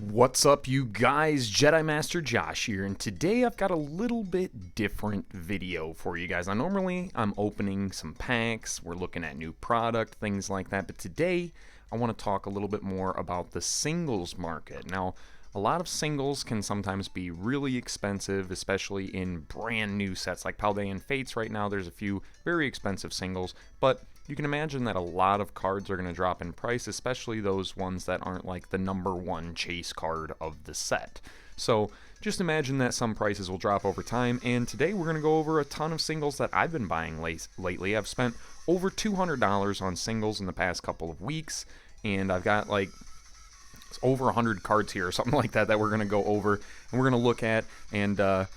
What's up, you guys? Jedi Master Josh here, and today I've got a little bit different video for you guys. Now, normally I'm opening some packs, we're looking at new product, things like that, but today I want to talk a little bit more about the singles market. Now, a lot of singles can sometimes be really expensive, especially in brand new sets like Paldean Fates. Right now there's a few very expensive singles, but you can imagine that a lot of cards are going to drop in price, especially those ones that aren't like the #1 chase card of the set. So just imagine that some prices will drop over time, and today we're going to go over a ton of singles that I've been buying lately. I've spent over $200 on singles in the past couple of weeks, and I've got like over 100 cards here or something like that we're going to go over and we're going to look at, and I'll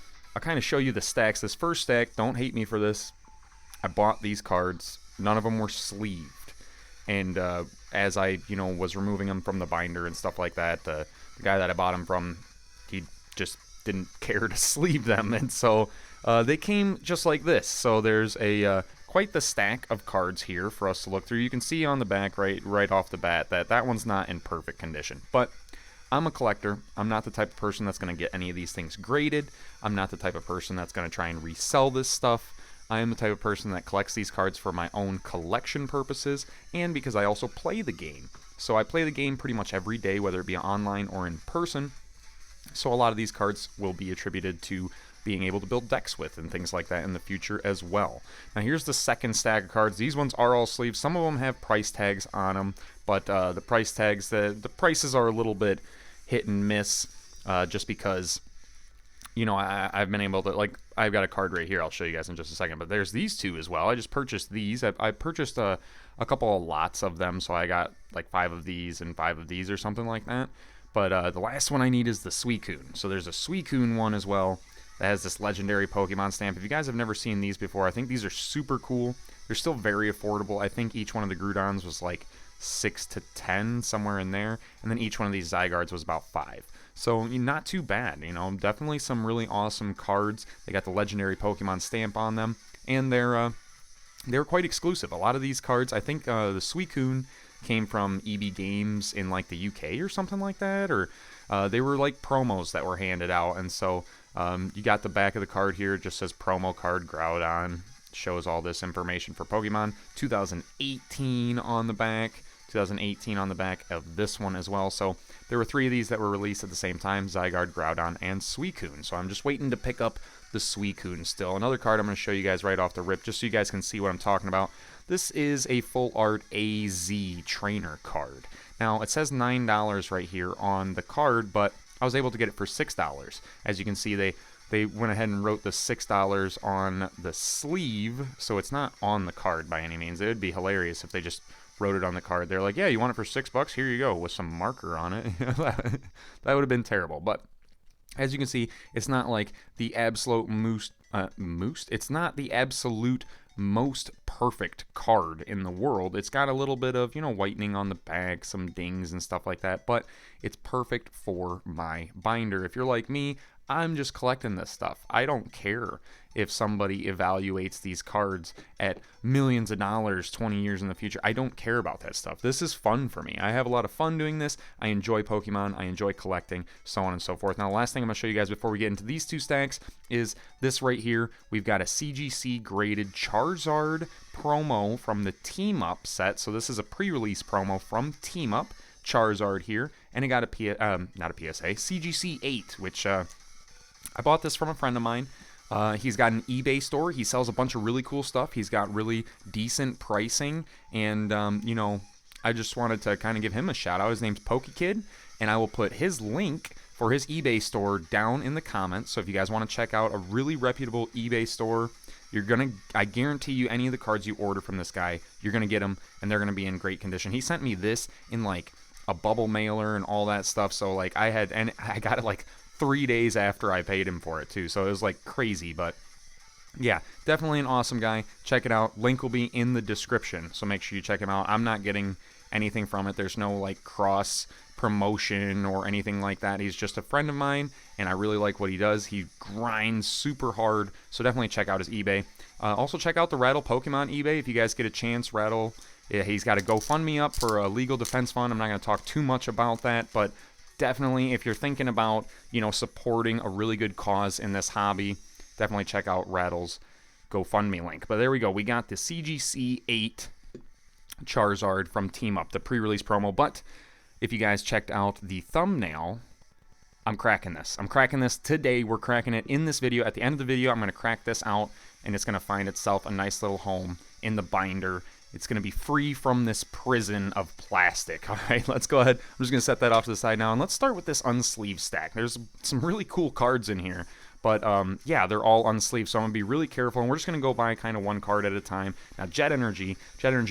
kind of show you the stacks. This first stack, don't hate me for this, I bought these cards. None of them were sleeved, and as I was removing them from the binder and stuff like that, the guy that I bought them from, he just didn't care to sleeve them, and so they came just like this. So there's a quite the stack of cards here for us to look through. You can see on the back right off the bat that one's not in perfect condition, but I'm a collector. I'm not the type of person that's going to get any of these things graded. I'm not the type of person that's going to try and resell this stuff. I am the type of person that collects these cards for my own collection purposes, and because I also play the game. So I play the game pretty much every day, whether it be online or in person. So a lot of these cards will be attributed to being able to build decks with and things like that in the future as well. Now here's the second stack of cards. These ones are all sleeved. Some of them have price tags on them, but the price tags, the prices are a little bit hit and miss, just because I've been able to, like, I've got a card right here, I'll show you guys in just a second, but there's these two as well. I just purchased these. I purchased a couple of lots of them, so I got like 5 of these and 5 of these or something like that. But the last one I need is the Suicune. So there's a Suicune one as well that has this legendary Pokemon stamp. If you guys have never seen these before, I think these are super cool. They're still very affordable. I think each one of the Groudons was like 6 to 10, somewhere in there, and then each one of these Zygardes was about 5. So not too bad, definitely some really awesome cards. They got the legendary Pokemon stamp on them, and they're quite exclusive. A lot of these cards, I think the Suicune came from EB Games in like the UK or something like that, or they were like promos that were handed out, and so you got the back of the card here. It just says promo card Groudon, shows all this information for Pokemon. 2018 on the back. 2018 on the back of this one as well. So there were 3 of these that were released at the same time: Zygarde, Groudon, and Suicune. So I'm just waiting to pick up the Suicune still. Another card I'm going to show you guys right off the rip, just so you guys can see what I'm talking about. This is a full art AZ trainer card. Now it says $9 right here on the card, but I was able to get it for $6. As you can see, they went ahead and wrote the $6 on the sleeve, so it's not on the card by any means. It would be hilarious if they just wrote it on the card. They're like, yeah, you want it for $6? Here you go, with some marker on it. That would have been terrible. But as you can see, it's not like the absolute it's not the absolute most perfect card in the world. It's got a little bit of, whitening on the back, some dings and stuff like that, but it's perfect for my binder. If you're like me, I'm just collecting this stuff. I don't care if somebody evaluates these cards at millions of dollars 20 years in the future. I don't care about that stuff. This is fun for me. I have a lot of fun doing this. I enjoy Pokemon. I enjoy collecting, so on and so forth. Now, the last thing I'm going to show you guys before we get into these 2 stacks is this right here. We've got a CGC graded Charizard promo from the Team Up set. So this is a pre-release promo from Team Up Charizard here, and it got not a PSA, CGC 8, which I bought this from a friend of mine. He's got an eBay store. He sells a bunch of really cool stuff. He's got really decent pricing, and I just wanted to kind of give him a shout out. His name's PokeKid, and I will put his link for his eBay store down in the comments. So if you guys want to check out a really reputable eBay store, I guarantee you, any of the cards you order from this guy, you're gonna get them, and they're gonna be in great condition. He sent me this in like a bubble mailer and all that stuff. So like I got it like 3 days after I paid him for it too, so it was like crazy. But yeah, definitely an awesome guy. Check it out. Link will be in the description, so make sure you check him out. I'm not getting anything from it. There's no like cross promotion or anything like that. He's just a friend of mine, and I really like what he does. He grinds super hard, so definitely check out his eBay. Also check out the Rattle Pokemon eBay if you guys get a chance. Rattle, yeah, he's got a GoFundMe up for a legal defense fund. I'm not going to talk too much about that, but definitely, if you're thinking about, you know, supporting a really good cause in this hobby, definitely check out Rattle's GoFundMe link. But there we go. We got the CGC 8 Charizard from Team Up, the pre-release promo. But if you guys checked out the thumbnail, I'm cracking this. I'm cracking this today. We're cracking it in this video. At the end of the video, I'm going to crack this out, and it's going to find itself a nice little home in the binder. It's going to be free from this prison of plastic. All right, let's go ahead. I'm just going to set that off to the side now, and let's start with this unsleeved stack. There's some really cool cards in here, but yeah, they're all unsleeved, so I'm going to be really careful, and we're just going to go by kind of one card at a time. Now, Jet Energy,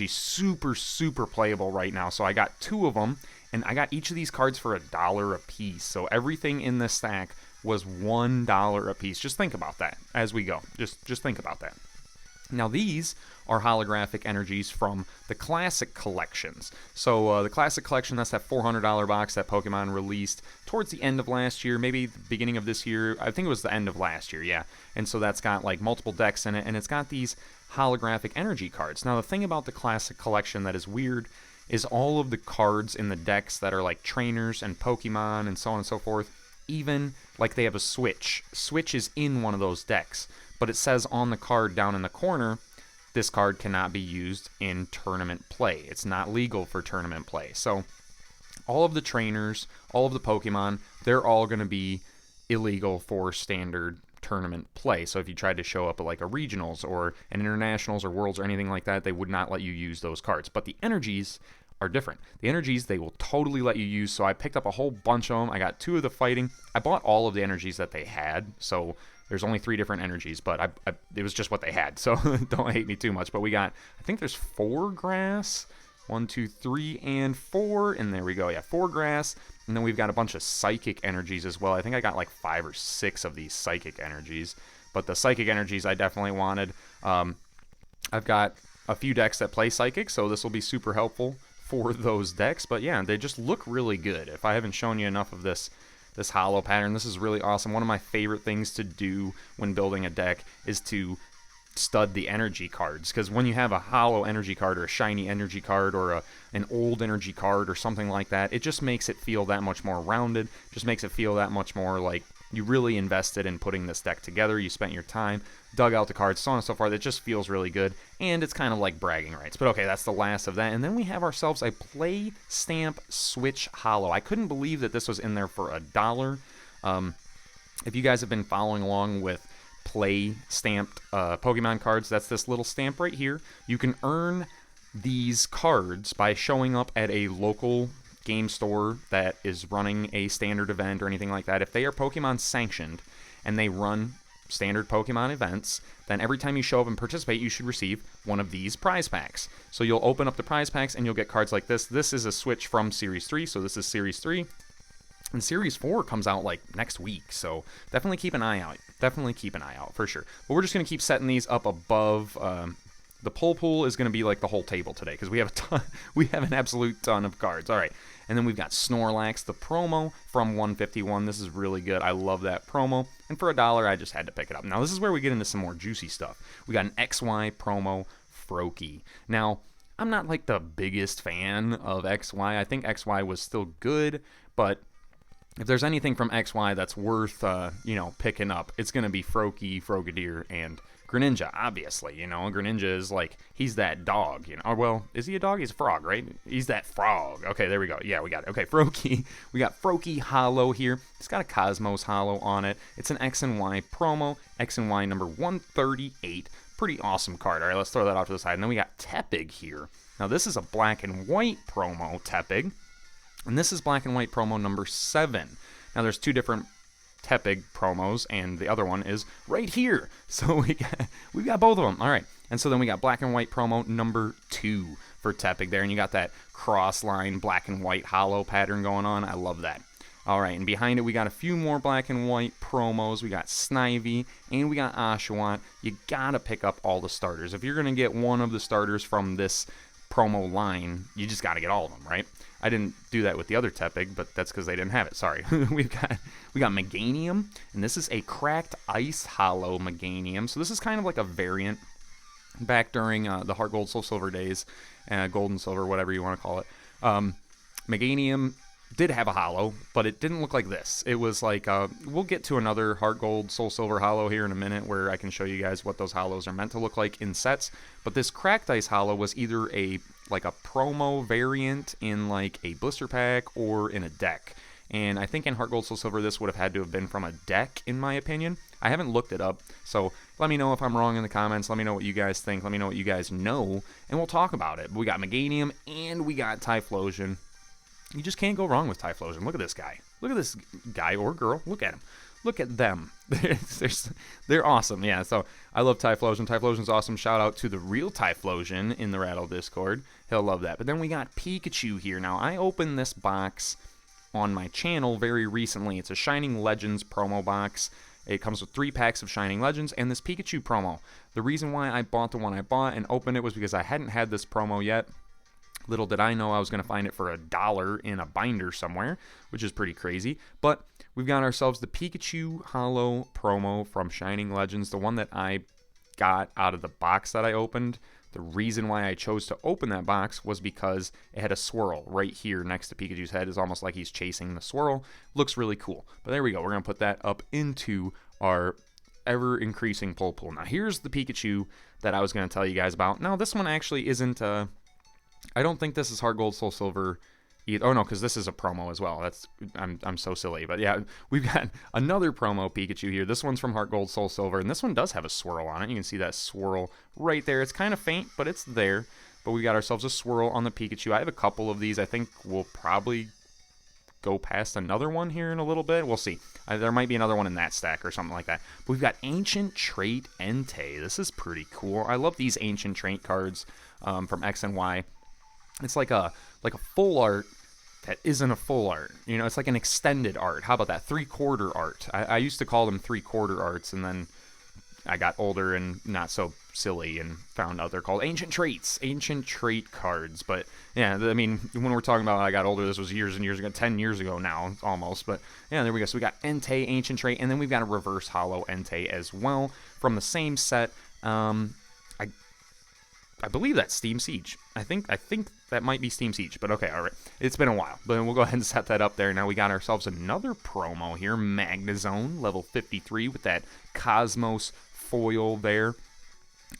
super, super playable right now, so I got 2 of them, and I got each of these cards for $1 a piece, so everything in this stack was $1 a piece. Just think about that as we go. Just think about that. Now, these are holographic energies from the Classic Collections. So the Classic Collection, that's that $400 box that Pokemon released towards the end of last year, maybe the beginning of this year. I think it was the end of last year, yeah. And so that's got like multiple decks in it, and it's got these holographic energy cards. Now, the thing about the Classic Collection that is weird is all of the cards in the decks that are like trainers and Pokemon and so on and so forth, even like they have a Switch. Switch is in one of those decks, but it says on the card down in the corner, this card cannot be used in tournament play. It's not legal for tournament play. So all of the trainers, all of the Pokemon, they're all going to be illegal for standard tournament play. So if you tried to show up at like a regionals or an internationals or worlds or anything like that, they would not let you use those cards. But the energies are different. The energies they will totally let you use. So I picked up a whole bunch of them. I got 2 of the fighting. I bought all of the energies that they had. So there's only 3 different energies, but it was just what they had. So don't hate me too much. But we got, I think there's 4 grass. 1, 2, 3, and 4. And there we go. Yeah, 4 grass. And then we've got a bunch of psychic energies as well. I think I got like 5 or 6 of these psychic energies. But the psychic energies I definitely wanted. I've got a few decks that play psychic, so this will be super helpful for those decks. But yeah, they just look really good. If I haven't shown you enough of this holo pattern, this is really awesome. One of my favorite things to do when building a deck is to stud the energy cards, because when you have a holo energy card or a shiny energy card or an old energy card or something like that, it just makes it feel that much more rounded, just makes it feel that much more like you really invested in putting this deck together. You spent your time, dug out the cards, so on and so forth. It just feels really good, and it's kind of like bragging rights. But okay, that's the last of that. And then we have ourselves a Play Stamp Switch Holo. I couldn't believe that this was in there for $1. If you guys have been following along with Play Stamped Pokemon cards, that's this little stamp right here. You can earn these cards by showing up at a local game store that is running a standard event or anything like that. If they are Pokemon sanctioned and they run standard Pokemon events, then every time you show up and participate, you should receive one of these prize packs. So you'll open up the prize packs and you'll get cards like this. This is a switch from Series 3, so this is Series 3. And Series 4 comes out like next week, so definitely keep an eye out. Definitely keep an eye out for sure. But we're just going to keep setting these up above. The pull pool is going to be like the whole table today because we have a ton. We have an absolute ton of cards. All right. And then we've got Snorlax, the promo from 151. This is really good. I love that promo. And for $1, I just had to pick it up. Now, this is where we get into some more juicy stuff. We got an XY promo Froakie. Now, I'm not like the biggest fan of XY. I think XY was still good, but if there's anything from XY that's worth, picking up, it's going to be Froakie, Frogadier, and Greninja, obviously. Greninja is like, he's that dog, Or, well, is he a dog? He's a frog, right? He's that frog. Okay, there we go. Yeah, we got it. Okay, Froakie. We got Froakie Holo here. It's got a Cosmos Holo on it. It's an X and Y promo. X and Y number 138. Pretty awesome card. All right, let's throw that off to the side. And then we got Tepig here. Now, this is a black and white promo, Tepig. And this is black and white promo number 7. Now, there's 2 different Tepig promos, and the other one is right here. So we got both of them. All right. And so then we got black and white promo number 2 for Tepig there. And you got that cross line black and white holo pattern going on. I love that. All right. And behind it, we got a few more black and white promos. We got Snivy and we got Oshawott. You got to pick up all the starters. If you're going to get one of the starters from this promo line, you just got to get all of them, right? I didn't do that with the other Tepig, but that's because they didn't have it. Sorry. we got Meganium, and this is a cracked ice holo Meganium. So this is kind of like a variant back during the Heart Gold, Soul Silver days, Gold and Silver, whatever you want to call it. Meganium did have a hollow, but it didn't look like this. It was like, we'll get to another Heart Gold Soul Silver hollow here in a minute where I can show you guys what those hollows are meant to look like in sets. But this Cracked Ice hollow was either like a promo variant in like a blister pack or in a deck. And I think in Heart Gold Soul Silver, this would have had to have been from a deck, in my opinion. I haven't looked it up, so let me know if I'm wrong in the comments. Let me know what you guys think. Let me know what you guys know, and we'll talk about it. We got Meganium, and we got Typhlosion. You just can't go wrong with Typhlosion. Look at this guy. Look at this guy or girl. Look at him. Look at them. They're awesome. Yeah, so I love Typhlosion. Typhlosion's awesome. Shout out to the real Typhlosion in the Rattle Discord. He'll love that. But then we got Pikachu here. Now, I opened this box on my channel very recently. It's a Shining Legends promo box. It comes with 3 packs of Shining Legends and this Pikachu promo. The reason why I bought the one I bought and opened it was because I hadn't had this promo yet. Little did I know I was going to find it for $1 in a binder somewhere, which is pretty crazy. But we've got ourselves the Pikachu Hollow promo from Shining Legends, the one that I got out of the box that I opened. The reason why I chose to open that box was because it had a swirl right here next to Pikachu's head. It's almost like he's chasing the swirl. Looks really cool. But there we go. We're going to put that up into our ever-increasing pull pool. Now, here's the Pikachu that I was going to tell you guys about. Now, this one actually isn't... I don't think this is Heart Gold Soul Silver either. Oh no, because this is a promo as well. I'm so silly. But yeah, we've got another promo Pikachu here. This one's from Heart Gold Soul Silver, and this one does have a swirl on it. You can see that swirl right there. It's kind of faint, but it's there. But we got ourselves a swirl on the Pikachu. I have a couple of these. I think we'll probably go past another one here in a little bit. We'll see. There might be another one in that stack or something like that. But we've got Ancient Trait Entei. This is pretty cool. I love these Ancient Trait cards from X and Y. It's like a full art that isn't a full art. You know, it's like an extended art. How about that? 3/4 art. I used to call them 3/4 arts, and then I got older and not so silly and found out they're called Ancient Traits. Ancient Trait cards. But yeah, I mean, when we're talking about I got older, this was years and years ago, 10 years ago now, almost. But yeah, there we go. So we got Entei, Ancient Trait, and then we've got a Reverse Hollow Entei as well from the same set. I believe that's Steam Siege. I think that might be Steam Siege, but okay, all right. It's been a while, but we'll go ahead and set that up there. Now we got ourselves another promo here, Magnezone, level 53 with that Cosmos foil there.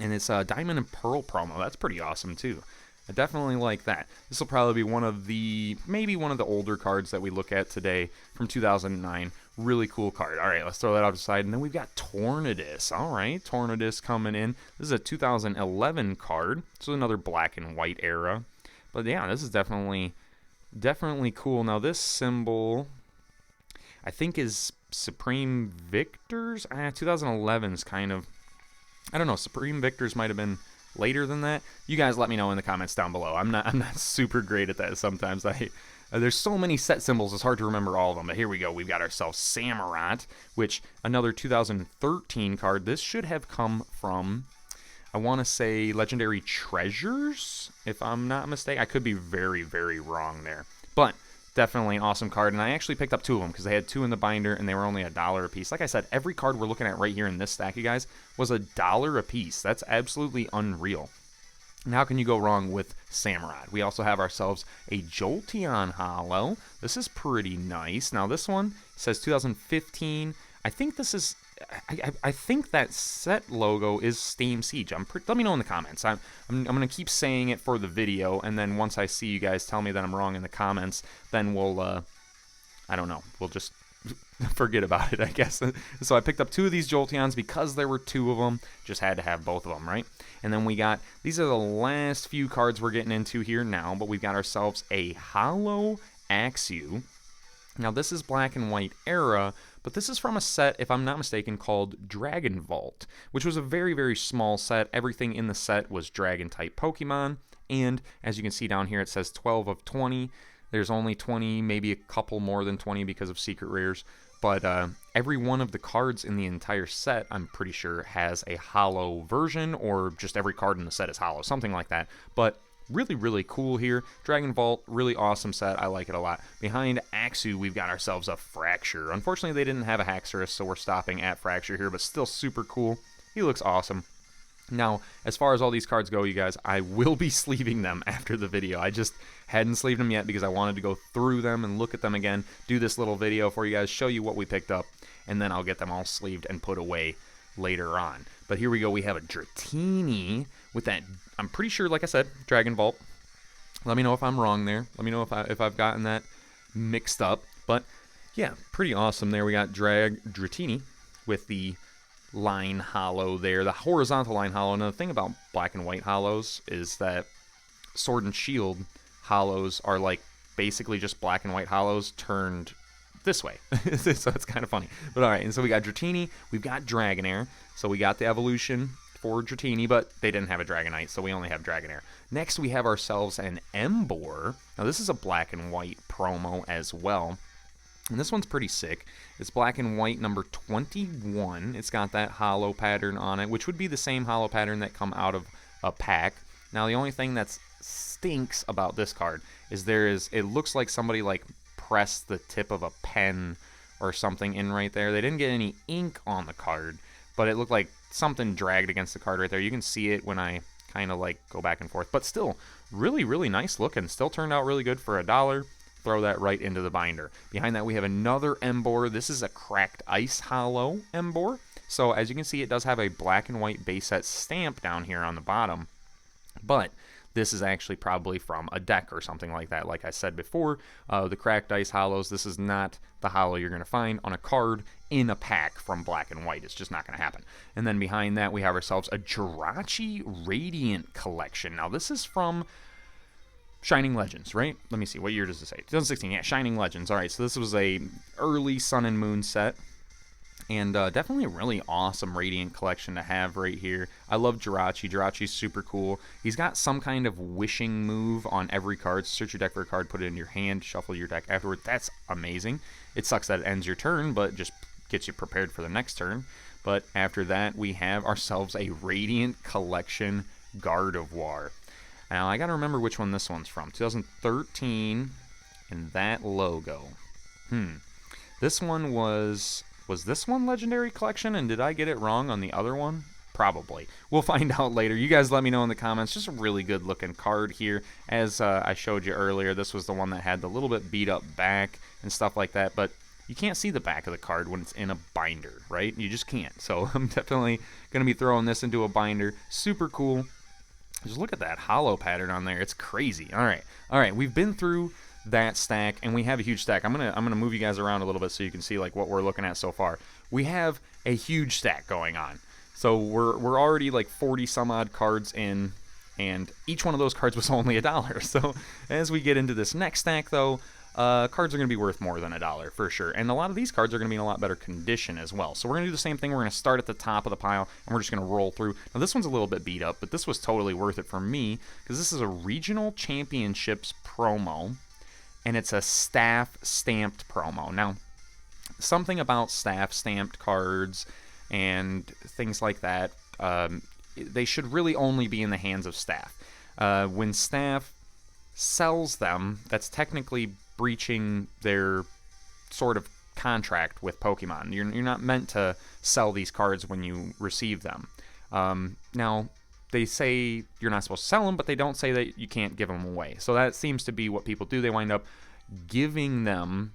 And it's a Diamond and Pearl promo. That's pretty awesome, too. I definitely like that. This will probably be maybe one of the older cards that we look at today from 2009. Really cool card. All right, let's throw that out to the side. And then we've got Tornadus. All right, Tornadus coming in. This is a 2011 card. So another black and white era. But yeah, this is definitely cool. Now this symbol, I think, is Supreme Victors. 2011's kind of, I don't know. Supreme Victors might have been later than that. You guys let me know in the comments down below. I'm not super great at that sometimes. There's so many set symbols, it's hard to remember all of them. But here we go. We've got ourselves Samurott, which another 2013 card. This should have come from, I want to say, Legendary Treasures, if I'm not mistaken. I could be very, very wrong there. But definitely an awesome card. And I actually picked up 2 of them because they had 2 in the binder and they were only $1 a piece. Like I said, every card we're looking at right here in this stack, you guys, was $1 a piece. That's absolutely unreal. And how can you go wrong with Samurott? We also have ourselves a Jolteon Hollow. This is pretty nice. Now this one says 2015. I think this is, I think that set logo is Steam Siege. Let me know in the comments. I'm going to keep saying it for the video, and then once I see you guys tell me that I'm wrong in the comments, then we'll, I don't know, we'll just forget about it, I guess. So I picked up 2 of these Jolteons because there were 2 of them. Just had to have both of them, right? And then we got, these are the last few cards we're getting into here now, but we've got ourselves a Hollow Axew. Now this is black and white era, but this is from a set, if I'm not mistaken, called Dragon Vault, which was a very, very small set. Everything in the set was Dragon-type Pokemon, and as you can see down here, it says 12 of 20. There's only 20, maybe a couple more than 20 because of secret rares. But every one of the cards in the entire set, I'm pretty sure, has a hollow version, or just every card in the set is hollow, something like that. But really, really cool here. Dragon Vault, really awesome set. I like it a lot. Behind Axew, we've got ourselves a Fracture. Unfortunately, they didn't have a Haxorus, so we're stopping at Fracture here, but still super cool. He looks awesome. Now, as far as all these cards go, you guys, I will be sleeving them after the video. I just hadn't sleeved them yet because I wanted to go through them and look at them again, do this little video for you guys, show you what we picked up, and then I'll get them all sleeved and put away later on. But here we go. We have a Dratini with that, I'm pretty sure, like I said, Dragon Vault. Let me know if I'm wrong there. Let me know if I've gotten that mixed up. But yeah, pretty awesome there. We got Dratini with the line hollow there, the horizontal line hollow. Another thing about black and white hollows is that Sword and Shield hollows are like basically just black and white hollows turned this way. So it's kind of funny. But all right, and so we got Dratini, we've got Dragonair. So we got the evolution for Dratini, but they didn't have a Dragonite, so we only have Dragonair. Next, we have ourselves an Emboar. Now this is a black and white promo as well. And this one's pretty sick. It's black and white number 21. It's got that hollow pattern on it, which would be the same hollow pattern that come out of a pack. Now, the only thing that stinks about this card is it looks like somebody like pressed the tip of a pen or something in right there. They didn't get any ink on the card, but it looked like something dragged against the card right there. You can see it when I kind of like go back and forth, but still really, really nice looking. Still turned out really good for $1. Throw that right into the binder. Behind that, we have another Emboar. This is a cracked ice hollow Emboar. So as you can see, it does have a black and white base set stamp down here on the bottom, but this is actually probably from a deck or something like that. Like I said before, the cracked ice hollows, this is not the hollow you're going to find on a card in a pack from black and white. It's just not going to happen. And then behind that, we have ourselves a Jirachi Radiant collection. Now this is from Shining Legends, right? Let me see. What year does it say? 2016. Yeah, Shining Legends. All right, so this was a early Sun and Moon set. And definitely a really awesome Radiant collection to have right here. I love Jirachi. Jirachi's super cool. He's got some kind of wishing move on every card. Search your deck for a card, put it in your hand, shuffle your deck afterward. That's amazing. It sucks that it ends your turn, but just gets you prepared for the next turn. But after that, we have ourselves a Radiant collection Gardevoir. Now, I got to remember which one this one's from. 2013, and that logo. This one was this one Legendary Collection, and did I get it wrong on the other one? Probably. We'll find out later. You guys let me know in the comments. Just a really good looking card here. As I showed you earlier, this was the one that had the little bit beat up back and stuff like that, but you can't see the back of the card when it's in a binder, right? You just can't. So I'm definitely going to be throwing this into a binder. Super cool. Just look at that hollow pattern on there. It's crazy. All right. We've been through that stack, and we have a huge stack. I'm gonna move you guys around a little bit so you can see like what we're looking at so far. We have a huge stack going on. So we're already like 40 some odd cards in, and each one of those cards was only $1. So as we get into this next stack, though, cards are going to be worth more than $1 for sure. And a lot of these cards are going to be in a lot better condition as well. So we're going to do the same thing. We're going to start at the top of the pile, and we're just going to roll through. Now, this one's a little bit beat up, but this was totally worth it for me because this is a Regional Championships promo, and it's a staff stamped promo. Now, something about staff stamped cards and things like that, they should really only be in the hands of staff. When staff sells them, that's technically breaching their sort of contract with Pokemon. You're not meant to sell these cards when you receive them. Now, they say you're not supposed to sell them, but they don't say that you can't give them away. So that seems to be what people do. They wind up giving them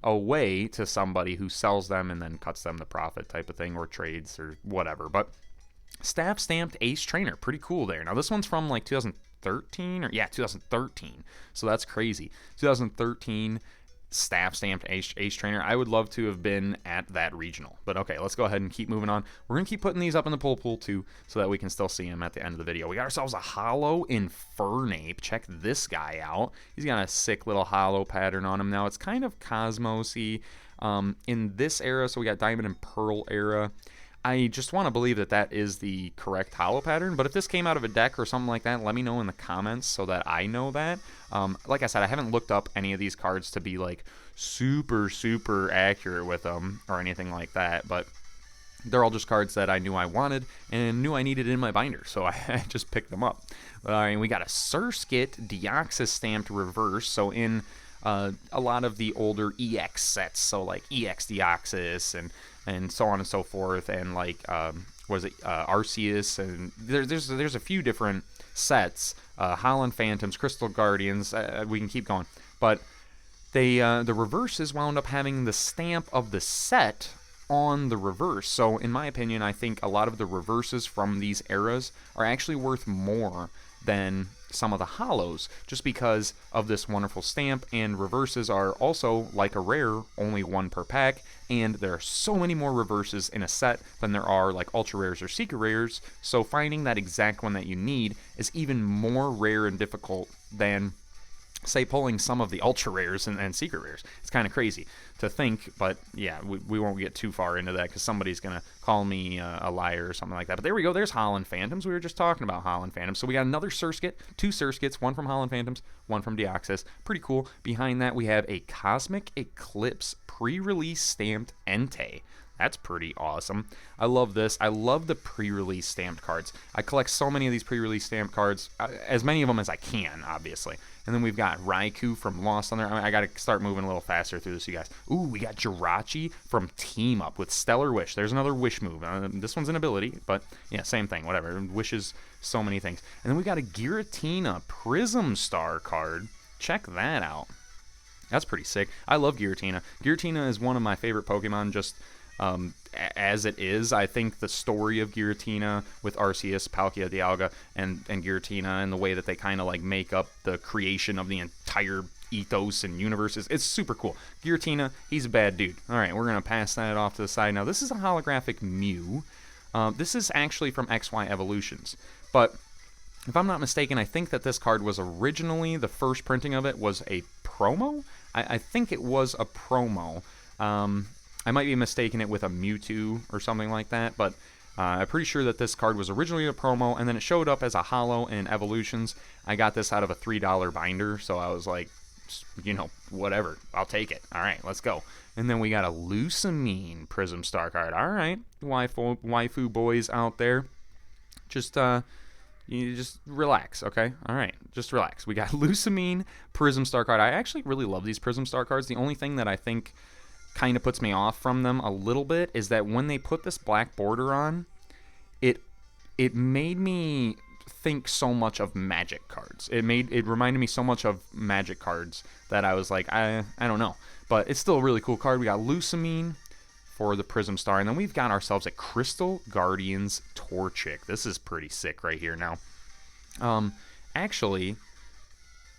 away to somebody who sells them and then cuts them the profit type of thing, or trades or whatever. But staff stamped Ace Trainer, pretty cool there. Now this one's from like 2013 or 2013. So that's crazy. 2013 staff stamped Ace Trainer. I would love to have been at that regional, but okay, let's go ahead and keep moving on. We're gonna keep putting these up in the pull pool too, so that we can still see them at the end of the video. We got ourselves a hollow Infernape. Check this guy out. He's got a sick little hollow pattern on him. Now it's kind of Cosmos-y in this era, so we got Diamond and Pearl era. I just want to believe that that is the correct hollow pattern, but if this came out of a deck or something like that, let me know in the comments so that I know that. Like I said, I haven't looked up any of these cards to be like super accurate with them or anything like that, but they're all just cards that I knew I wanted and knew I needed in my binder, so I just picked them up. We got a Surskit Deoxys stamped reverse, so in a lot of the older EX sets, so like EX Deoxys and so on and so forth, and like was it Arceus, and there's a few different sets, Holland Phantoms, Crystal Guardians, we can keep going, but the reverses wound up having the stamp of the set on the reverse. So in my opinion, I think a lot of the reverses from these eras are actually worth more than some of the holos, just because of this wonderful stamp. And reverses are also, like a rare, only one per pack, and there are so many more reverses in a set than there are like ultra rares or secret rares, so finding that exact one that you need is even more rare and difficult than, say, pulling some of the ultra rares and secret rares. It's kind of crazy to think, but yeah, we won't get too far into that because somebody's going to call me a liar or something like that. But there we go. There's Holland Phantoms. We were just talking about Holland Phantoms. So we got another Surskit, two Surskits, one from Holland Phantoms, one from Deoxys. Pretty cool. Behind that, we have a Cosmic Eclipse pre-release stamped Entei. That's pretty awesome. I love this. I love the pre-release stamped cards. I collect so many of these pre-release stamped cards, as many of them as I can, obviously. And then we've got Raikou from Lost on there. I got to start moving a little faster through this, you guys. Ooh, we got Jirachi from Team Up with Stellar Wish. There's another Wish move. This one's an ability, but yeah, same thing, whatever. Wishes so many things. And then we got a Giratina Prism Star card. Check that out. That's pretty sick. I love Giratina. Giratina is one of my favorite Pokemon, just as it is. I think the story of Giratina with Arceus, Palkia, Dialga, and Giratina, and the way that they kind of like make up the creation of the entire ethos and universes, it's super cool. Giratina, he's a bad dude. All right, we're going to pass that off to the side. Now, this is a holographic Mew. This is actually from XY Evolutions, but if I'm not mistaken, I think that this card was originally, the first printing of it was a promo. I think it was a promo. I might be mistaking it with a Mewtwo or something like that, but I'm pretty sure that this card was originally a promo, and then it showed up as a holo in Evolutions. I got this out of a $3 binder, so I was like, you know, whatever, I'll take it. All right, let's go. And then we got a Lusamine Prism Star card. All right, waifu boys out there, you just relax, okay? All right, just relax. We got Lusamine Prism Star card. I actually really love these Prism Star cards. The only thing that I think kind of puts me off from them a little bit is that when they put this black border on, it made me think so much of Magic cards. It reminded me so much of Magic cards that I was like, I don't know. But it's still a really cool card. We got Lusamine for the Prism Star, and then we've got ourselves a Crystal Guardians Torchic. This is pretty sick right here now. Actually,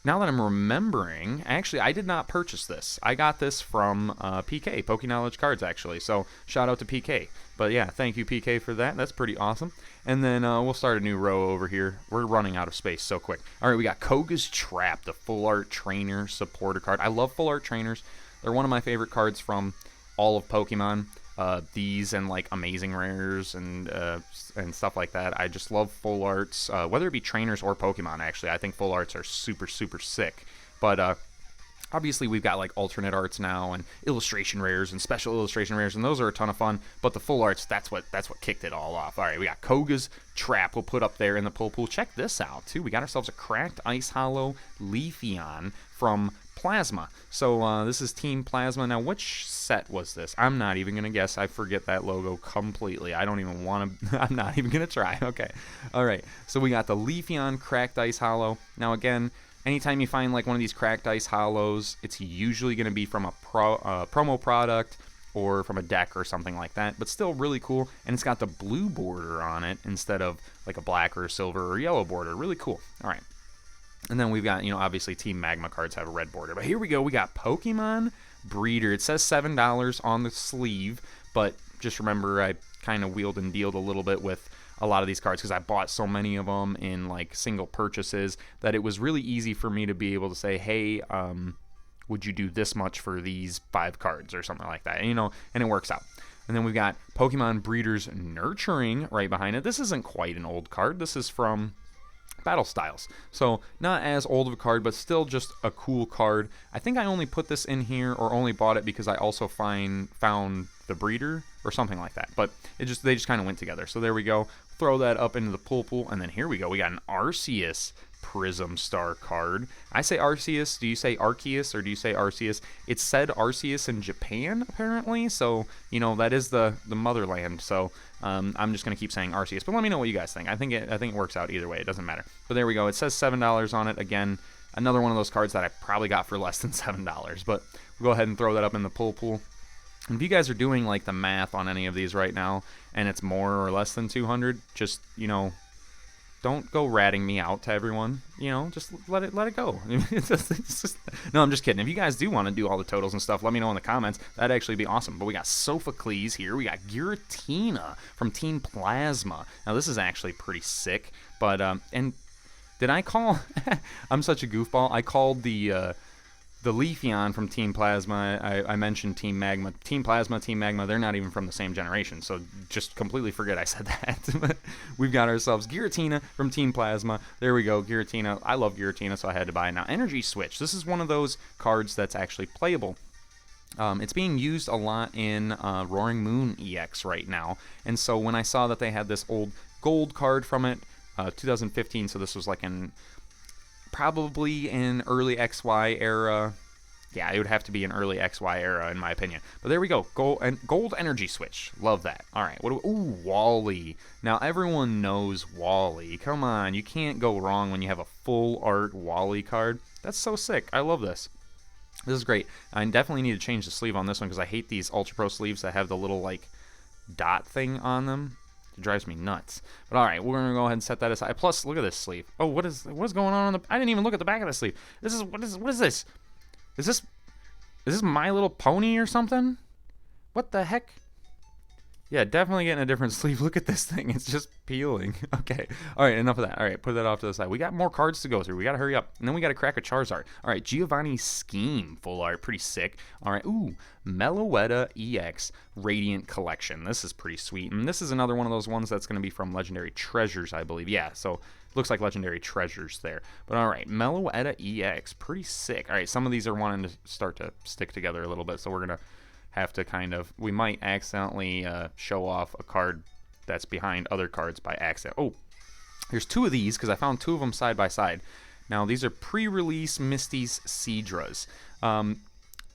now that I'm remembering, actually, I did not purchase this. I got this from PK, Poke Knowledge Cards, actually. So, shout out to PK. But yeah, thank you, PK, for that. That's pretty awesome. And then we'll start a new row over here. We're running out of space so quick. All right, we got Koga's Trap, the Full Art Trainer Supporter card. I love Full Art Trainers. They're one of my favorite cards from all of Pokemon. These and like amazing rares and stuff like that. I just love full arts, whether it be trainers or Pokemon. Actually, I think full arts are super sick. But obviously, we've got like alternate arts now and illustration rares and special illustration rares, and those are a ton of fun. But the full arts, that's what kicked it all off. All right, we got Koga's Trap. We'll put up there in the pull pool. Check this out too. We got ourselves a Cracked Ice Hollow Leafeon from Plasma. So this is Team Plasma. Now, which set was this? I'm not even going to guess. I forget that logo completely. I don't even want to. I'm not even going to try. Okay. All right. So we got the Leafeon Cracked Ice Hollow. Now, again, anytime you find like one of these Cracked Ice Hollows, it's usually going to be from a promo product or from a deck or something like that, but still really cool. And it's got the blue border on it instead of like a black or a silver or yellow border. Really cool. All right. And then we've got, obviously Team Magma cards have a red border. But here we go. We got Pokemon Breeder. It says $7 on the sleeve, but just remember I kind of wheeled and dealed a little bit with a lot of these cards because I bought so many of them in like single purchases that it was really easy for me to be able to say, hey, would you do this much for these 5 cards or something like that? And it works out. And then we've got Pokemon Breeders Nurturing right behind it. This isn't quite an old card. This is from Battle Styles. So not as old of a card, but still just a cool card. I think I only put this in here or only bought it because I also found the breeder or something like that. But they just kind of went together. So there we go. Throw that up into the pool, and then here we go. We got an Arceus Prism Star card. I say Arceus. Do you say Arceus or do you say Arceus? It said Arceus in Japan, apparently, so, you know, that is the motherland, so I'm just going to keep saying Arceus. But let me know what you guys think. I think it works out either way. It doesn't matter. But there we go. It says $7 on it. Again, another one of those cards that I probably got for less than $7. But we'll go ahead and throw that up in the pull pool. And if you guys are doing, like, the math on any of these right now, and it's more or less than 200, just, you know, don't go ratting me out to everyone. You know, just let it go. No, I'm just kidding. If you guys do want to do all the totals and stuff, let me know in the comments. That'd actually be awesome. But we got Sophocles here. We got Giratina from Team Plasma. Now, this is actually pretty sick. But, and did I call... I'm such a goofball. I called the Leafeon from Team Plasma. I mentioned Team Magma. Team Plasma, Team Magma, they're not even from the same generation, so just completely forget I said that. We've got ourselves Giratina from Team Plasma. There we go, Giratina. I love Giratina, so I had to buy it. Now, Energy Switch. This is one of those cards that's actually playable. It's being used a lot in Roaring Moon EX right now, and so when I saw that they had this old gold card from it, 2015, so this was like probably in early XY era. Yeah, it would have to be an early XY era in my opinion. But there we go. Gold Energy Switch. Love that. All right. Ooh, Wally. Now everyone knows Wally. Come on, you can't go wrong when you have a full art Wally card. That's so sick. I love this. This is great. I definitely need to change the sleeve on this one because I hate these Ultra Pro sleeves that have the little like dot thing on them. It drives me nuts. But all right, we're gonna go ahead and set that aside. Plus, look at this sleeve. Oh, what is going on the? I didn't even look at the back of the sleeve. What is this? Is this My Little Pony or something? What the heck? Yeah, definitely getting a different sleeve. Look at this thing. It's just peeling. Okay. All right, enough of that. All right, put that off to the side. We got more cards to go through. We got to hurry up. And then we got to crack a Charizard. All right, Giovanni Scheme full art. Pretty sick. All right. Ooh, Meloetta EX Radiant Collection. This is pretty sweet. And this is another one of those ones that's going to be from Legendary Treasures, I believe. Yeah, so looks like Legendary Treasures there. But all right, Meloetta EX. Pretty sick. All right, some of these are wanting to start to stick together a little bit, so we're going to have to we might accidentally show off a card that's behind other cards by accident. Oh, there's two of these because I found two of them side by side. Now, these are pre-release Misty's Seadras.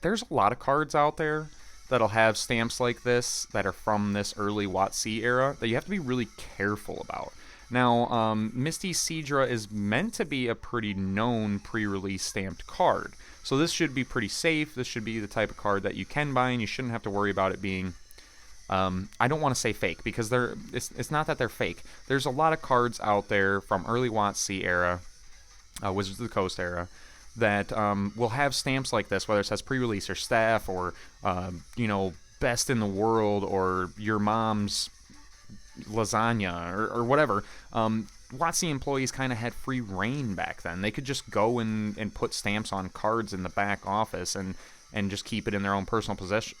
There's a lot of cards out there that'll have stamps like this that are from this early WotC era that you have to be really careful about. Now, Misty's Seadra is meant to be a pretty known pre-release stamped card. So this should be pretty safe. This should be the type of card that you can buy, and you shouldn't have to worry about it being, I don't want to say fake, because it's not that they're fake. There's a lot of cards out there from early WotC era, Wizards of the Coast era, that will have stamps like this, whether it says pre-release or staff or, you know, best in the world or your mom's lasagna or whatever. WotC employees kind of had free reign back then. They could just go and put stamps on cards in the back office and just keep it in their own personal possession,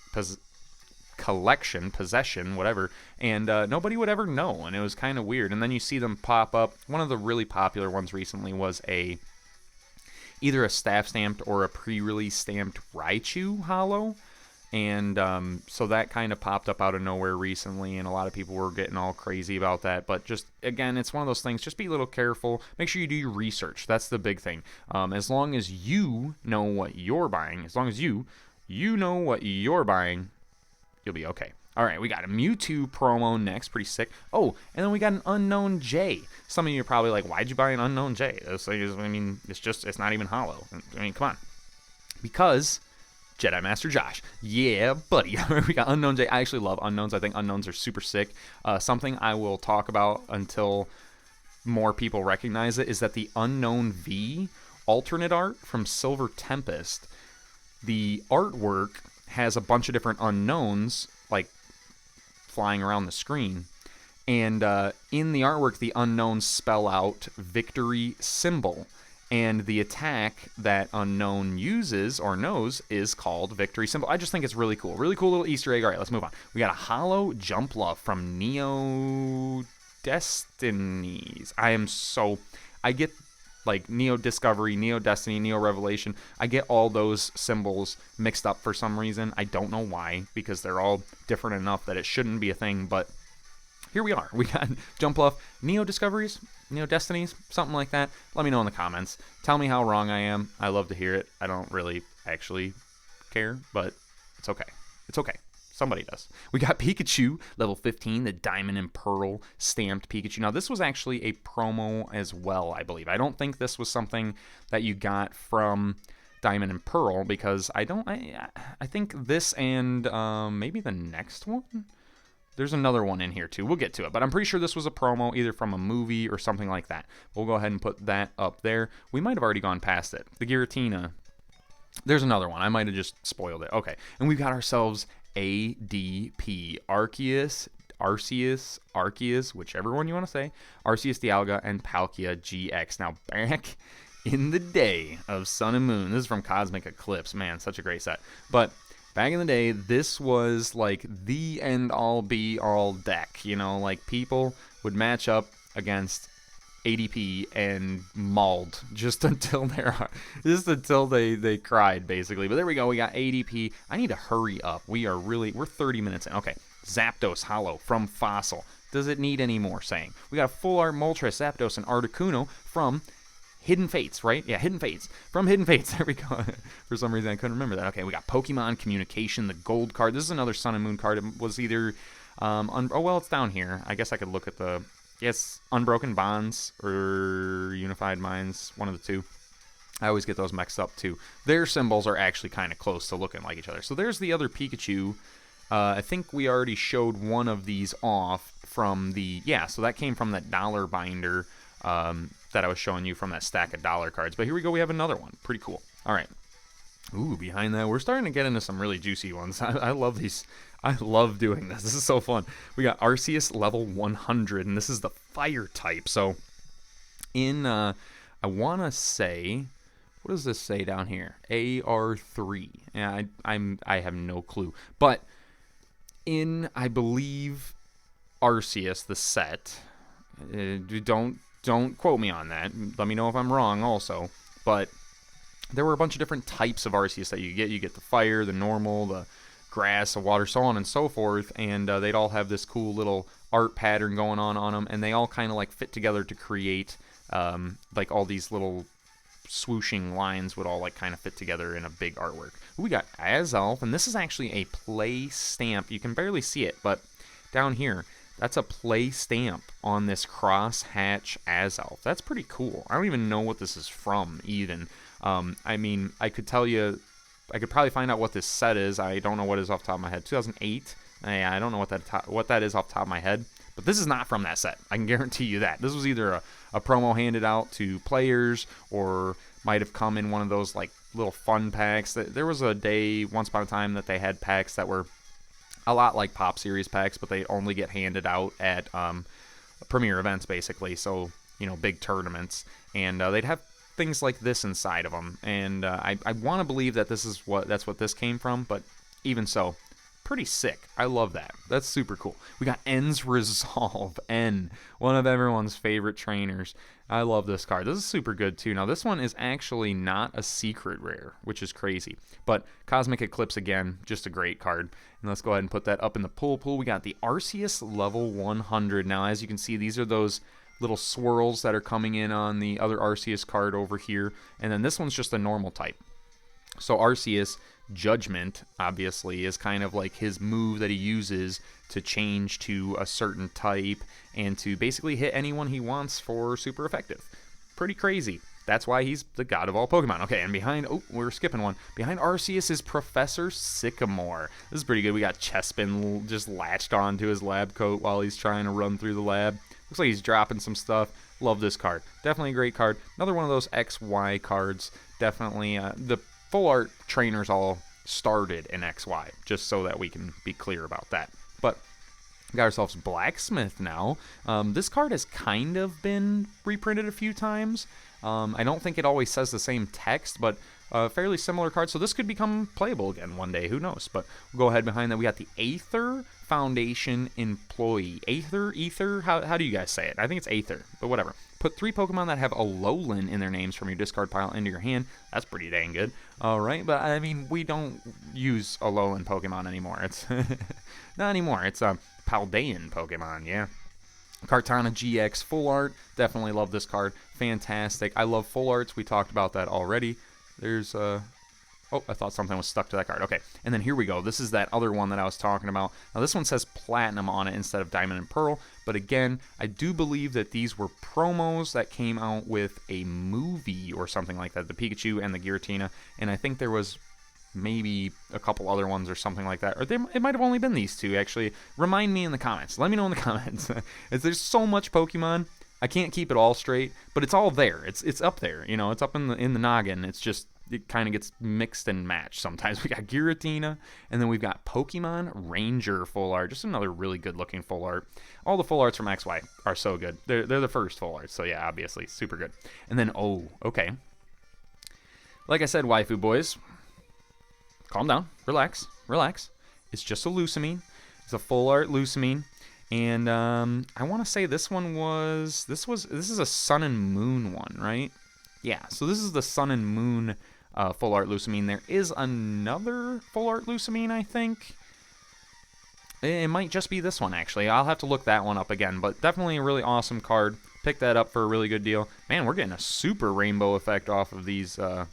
whatever, and nobody would ever know, and it was kind of weird. And then you see them pop up. One of the really popular ones recently was either a staff stamped or a pre-release stamped Raichu holo. And so that kind of popped up out of nowhere recently, and a lot of people were getting all crazy about that. But just, again, it's one of those things. Just be a little careful. Make sure you do your research. That's the big thing. As long as you know what you're buying, as long as you know what you're buying, you'll be okay. All right, we got a Mewtwo promo next. Pretty sick. Oh, and then we got an Unknown J. Some of you are probably like, why'd you buy an Unknown J? This thing is, I mean, it's not even hollow. I mean, come on. Because Jedi Master Josh. Yeah, buddy. We got Unknown J. I actually love Unknowns. I think Unknowns are super sick. Something I will talk about until more people recognize it is that the Unknown V alternate art from Silver Tempest, the artwork has a bunch of different unknowns, like, flying around the screen. And in the artwork, the unknowns spell out victory symbol. And the attack that Unknown uses or knows is called Victory Symbol. I just think it's really cool. Really cool little Easter egg. All right, let's move on. We got a Holo Jumpluff from Neo Destinies. I get like Neo Discovery, Neo Destiny, Neo Revelation. I get all those symbols mixed up for some reason. I don't know why, because they're all different enough that it shouldn't be a thing, but here we are. We got Jumpluff, Neo Discoveries. destinies, something like that. Let me know in the comments. Tell me how wrong I am. I love to hear it. I don't really actually care, but it's okay. It's okay. Somebody does. We got Pikachu, level 15, the Diamond and Pearl stamped Pikachu. Now, this was actually a promo as well, I believe. I don't think this was something that you got from Diamond and Pearl, because I think this and maybe the next one? There's another one in here, too. We'll get to it, but I'm pretty sure this was a promo, either from a movie or something like that. We'll go ahead and put that up there. We might have already gone past it. The Giratina. There's another one. I might have just spoiled it. Okay, and we've got ourselves ADP, Arceus, whichever one you want to say, Arceus Dialga, and Palkia GX. Now, back in the day of Sun and Moon, this is from Cosmic Eclipse. Man, such a great set. But back in the day, this was like the end-all, be-all deck. Like people would match up against ADP and mauled just until they cried, basically. But there we go. We got ADP. I need to hurry up. We're 30 minutes in. Okay. Zapdos Hollow from Fossil. Does it need any more saying? We got a full art Moltres, Zapdos, and Articuno from Hidden Fates, right? Yeah, Hidden Fates. From Hidden Fates. There we go. For some reason, I couldn't remember that. Okay, we got Pokemon Communication, the gold card. This is another Sun and Moon card. It was either... it's down here. I guess I could look at the... Yes, Unbroken Bonds or Unified Minds, one of the two. I always get those mixed up, too. Their symbols are actually kind of close to looking like each other. So there's the other Pikachu. I think we already showed one of these off from the... Yeah, so that came from that dollar binder that I was showing you from that stack of dollar cards. But here we go. We have another one. Pretty cool. All right. Ooh, behind that, we're starting to get into some really juicy ones. I love these. I love doing this. This is so fun. We got Arceus level 100, and this is the fire type. So, I want to say, what does this say down here? AR3. Yeah, I have no clue. But I believe, Arceus, the set. Don't quote me on that. Let me know if I'm wrong, also. But there were a bunch of different types of Arceus that you get. You get the fire, the normal, the grass, the water, so on and so forth, and they'd all have this cool little art pattern going on them, and they all kind of like fit together to create like all these little swooshing lines would all like kind of fit together in a big artwork. We got Azelf, and this is actually a play stamp. You can barely see it, but down here, that's a play stamp on this cross-hatch Azelf. That's pretty cool. I don't even know what this is from, even. I mean, I could tell you... I could probably find out what this set is. I don't know what it is off the top of my head. 2008. Yeah, I don't know what that is off the top of my head. But this is not from that set. I can guarantee you that. This was either a promo handed out to players, or might have come in one of those like little fun packs. There was a day, once upon a time, that they had packs that were a lot like Pop Series packs, but they only get handed out at premier events, basically. So, big tournaments. And they'd have things like this inside of them, and I want to believe that that's what this came from, but even so, pretty sick. I love that. That's super cool. We got N's Resolve, N, one of everyone's favorite trainers. I love this card. This is super good too. Now this one is actually not a secret rare, which is crazy, but Cosmic Eclipse again, just a great card. And let's go ahead and put that up in the pool. We got the Arceus level 100. Now as you can see, these are those little swirls that are coming in on the other Arceus card over here, and then this one's just a normal type. So Arceus Judgment, obviously, is kind of like his move that he uses to change to a certain type and to basically hit anyone he wants for super effective. Pretty crazy. That's why he's the god of all Pokemon. Okay, and behind... Oh, we're skipping one. Behind Arceus is Professor Sycamore. This is pretty good. We got Chespin just latched onto his lab coat while he's trying to run through the lab. Looks like he's dropping some stuff. Love this card. Definitely a great card. Another one of those XY cards. Definitely. The full art trainers all started in XY, just so that we can be clear about that. But got ourselves Blacksmith now. This card has kind of been reprinted a few times. I don't think it always says the same text, but a fairly similar card. So this could become playable again one day. Who knows? But we'll go ahead behind that. We got the Aether Foundation Employee. Ether? How do you guys say it? I think it's Aether, but whatever. Put 3 Pokemon that have Alolan in their names from your discard pile into your hand. That's pretty dang good. All right, but I mean, we don't use Alolan Pokemon anymore. It's not anymore. It's Paldean Pokemon, yeah. Kartana GX Full Art. Definitely love this card. Fantastic. I love full arts. We talked about that already. There's oh, I thought something was stuck to that card. Okay, and then here we go. This is that other one that I was talking about. Now, this one says Platinum on it instead of Diamond and Pearl. But again, I do believe that these were promos that came out with a movie or something like that. The Pikachu and the Giratina. And I think there was maybe a couple other ones or something like that. Or it might have only been these two, actually. Remind me in the comments. Let me know in the comments. There's so much Pokemon. I can't keep it all straight, but it's all there. It's up there. You know, it's up in the noggin. It's just, it kind of gets mixed and matched sometimes. We got Giratina, and then we've got Pokemon Ranger full art. Just another really good looking full art. All the full arts from XY are so good. They're the first full arts, so yeah, obviously, super good. And then, oh, okay. Like I said, waifu boys, calm down, relax. It's just a Lusamine. It's a full art Lusamine. And I want to say this is a Sun and Moon one, right? Yeah, so this is the Sun and Moon full art Lusamine. There is another full art Lusamine, I think. It might just be this one, actually. I'll have to look that one up again, but definitely a really awesome card. Pick that up for a really good deal. Man, we're getting a super rainbow effect off of these full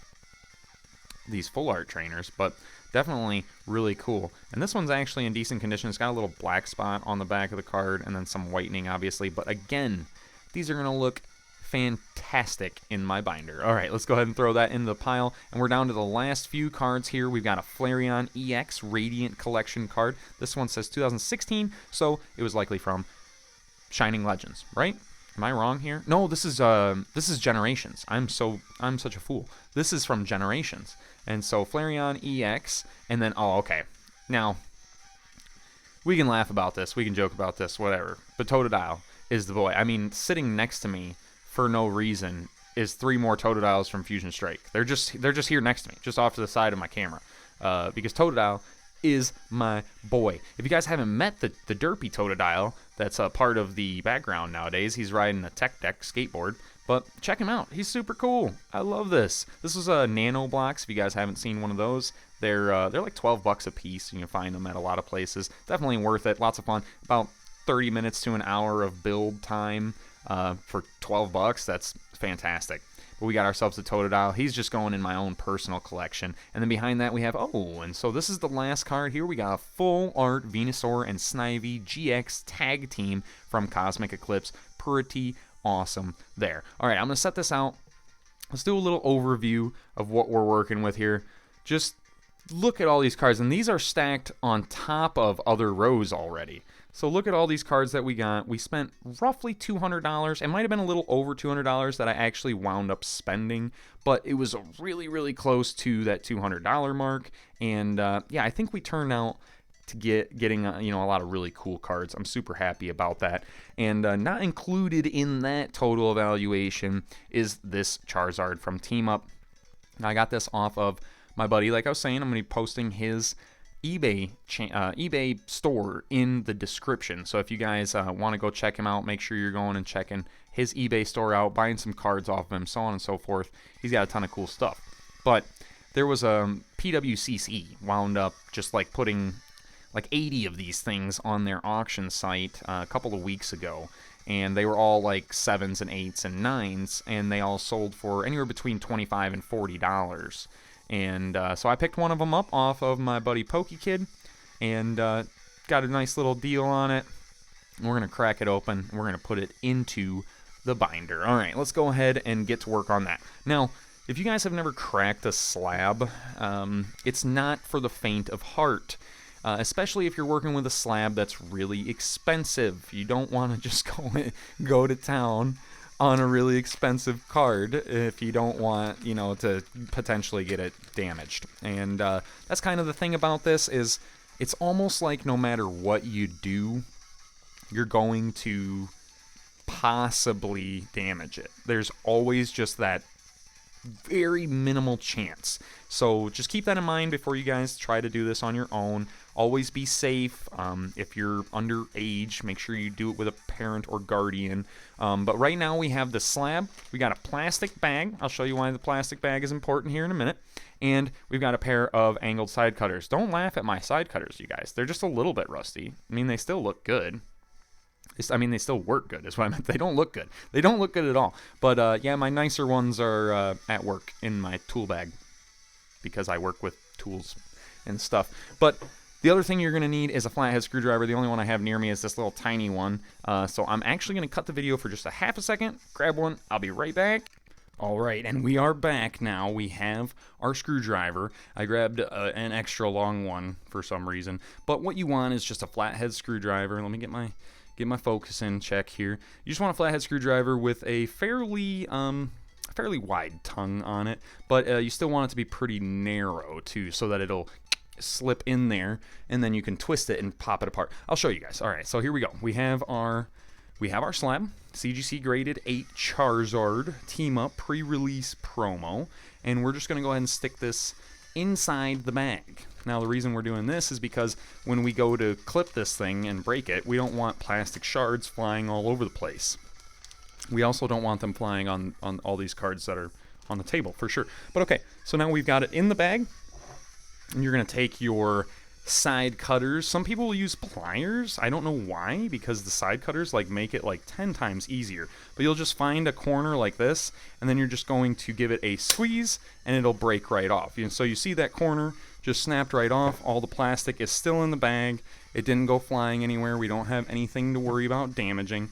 art trainers, but definitely really cool. And this one's actually in decent condition. It's got a little black spot on the back of the card and then some whitening, obviously. But again, these are going to look fantastic in my binder. All right, let's go ahead and throw that in the pile. And we're down to the last few cards here. We've got a Flareon EX Radiant Collection card. This one says 2016, so it was likely from Shining Legends, right? Am I wrong here? No, this is Generations. I'm such a fool. This is from Generations. And so Flareon EX, and then, oh, okay. Now, we can laugh about this. We can joke about this, whatever. But Totodile is the boy. I mean, sitting next to me for no reason is 3 more Totodiles from Fusion Strike. They're just here next to me, just off to the side of my camera. Because Totodile is my boy. If you guys haven't met the derpy Totodile, that's a part of the background nowadays. He's riding a Tech Deck skateboard. But check him out. He's super cool. I love this. This was a Nano Blocks. If you guys haven't seen one of those, they're like $12 a piece. You can find them at a lot of places. Definitely worth it. Lots of fun. About 30 minutes to an hour of build time for $12. That's fantastic. But we got ourselves a Totodile. He's just going in my own personal collection. And then behind that we have, oh, and so this is the last card here. We got a full art Venusaur and Snivy GX tag team from Cosmic Eclipse. Pretty awesome there. All right, I'm going to set this out. Let's do a little overview of what we're working with here. Just look at all these cards, and these are stacked on top of other rows already. So look at all these cards that we got. We spent roughly $200. It might have been a little over $200 that I actually wound up spending, but it was really, really close to that $200 mark. And yeah, I think we turned out to getting a lot of really cool cards. I'm super happy about that. And not included in that total evaluation is this Charizard from Team Up. Now, I got this off of my buddy. Like I was saying, I'm going to be posting his eBay store in the description. So if you guys want to go check him out, make sure you're going and checking his eBay store out, buying some cards off of him, so on and so forth. He's got a ton of cool stuff. But there was a PWCC wound up just like putting like 80 of these things on their auction site a couple of weeks ago, and they were all like 7s and 8s and 9s, and they all sold for anywhere between $25 and $40. And so I picked one of them up off of my buddy PokeKid, and got a nice little deal on it. We're going to crack it open, and we're going to put it into the binder. All right, let's go ahead and get to work on that. Now, if you guys have never cracked a slab, it's not for the faint of heart. Especially if you're working with a slab that's really expensive. You don't want to just go to town on a really expensive card if you don't want, to potentially get it damaged. And that's kind of the thing about this is it's almost like no matter what you do, you're going to possibly damage it. There's always just that very minimal chance. So just keep that in mind before you guys try to do this on your own. Always be safe. If you're underage, make sure you do it with a parent or guardian. But right now we have the slab. We got a plastic bag. I'll show you why the plastic bag is important here in a minute. And we've got a pair of angled side cutters. Don't laugh at my side cutters, you guys. They're just a little bit rusty. I mean, they still look good. I mean, they still work good, is what I meant. They don't look good. They don't look good at all. But, yeah, my nicer ones are at work in my tool bag because I work with tools and stuff. But the other thing you're going to need is a flathead screwdriver. The only one I have near me is this little tiny one. So I'm actually going to cut the video for just a half a second, grab one. I'll be right back. All right, and we are back now. We have our screwdriver. I grabbed an extra long one for some reason. But what you want is just a flathead screwdriver. Let me get my focus in check here. You just want a flathead screwdriver with a fairly wide tongue on it, but you still want it to be pretty narrow too, so that it'll slip in there, and then you can twist it and pop it apart. I'll show you guys. All right, so here we go. We have our slab, CGC graded 8 Charizard team up pre-release promo, and we're just gonna go ahead and stick this inside the bag. Now the reason we're doing this is because when we go to clip this thing and break it, we don't want plastic shards flying all over the place. We also don't want them flying on all these cards that are on the table, for sure. But okay, so now we've got it in the bag, and you're going to take your side cutters. Some people will use pliers. I don't know why, because the side cutters like make it like 10 times easier. But you'll just find a corner like this, and then you're just going to give it a squeeze, and it'll break right off. And so you see that corner just snapped right off. All the plastic is still in the bag. It didn't go flying anywhere. We don't have anything to worry about damaging.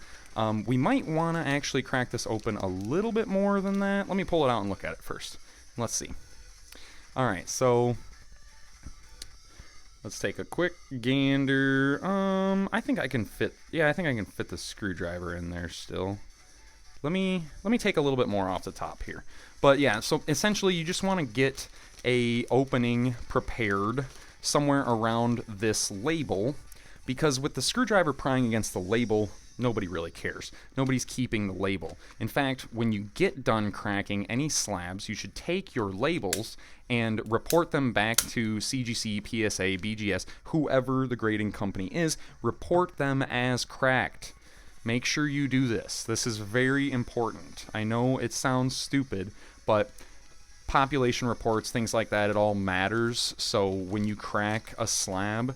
We might want to actually crack this open a little bit more than that. Let me pull it out and look at it first. Let's see. All right, so let's take a quick gander. I think I can fit. Yeah, I think I can fit the screwdriver in there still. Let me take a little bit more off the top here. But yeah, so essentially you just want to get a opening prepared somewhere around this label, because with the screwdriver prying against the label, nobody really cares. Nobody's keeping the label. In fact, when you get done cracking any slabs, you should take your labels and report them back to CGC, PSA, BGS, whoever the grading company is. Report them as cracked. Make sure you do this. This is very important. I know it sounds stupid, but population reports, things like that, it all matters. So when you crack a slab,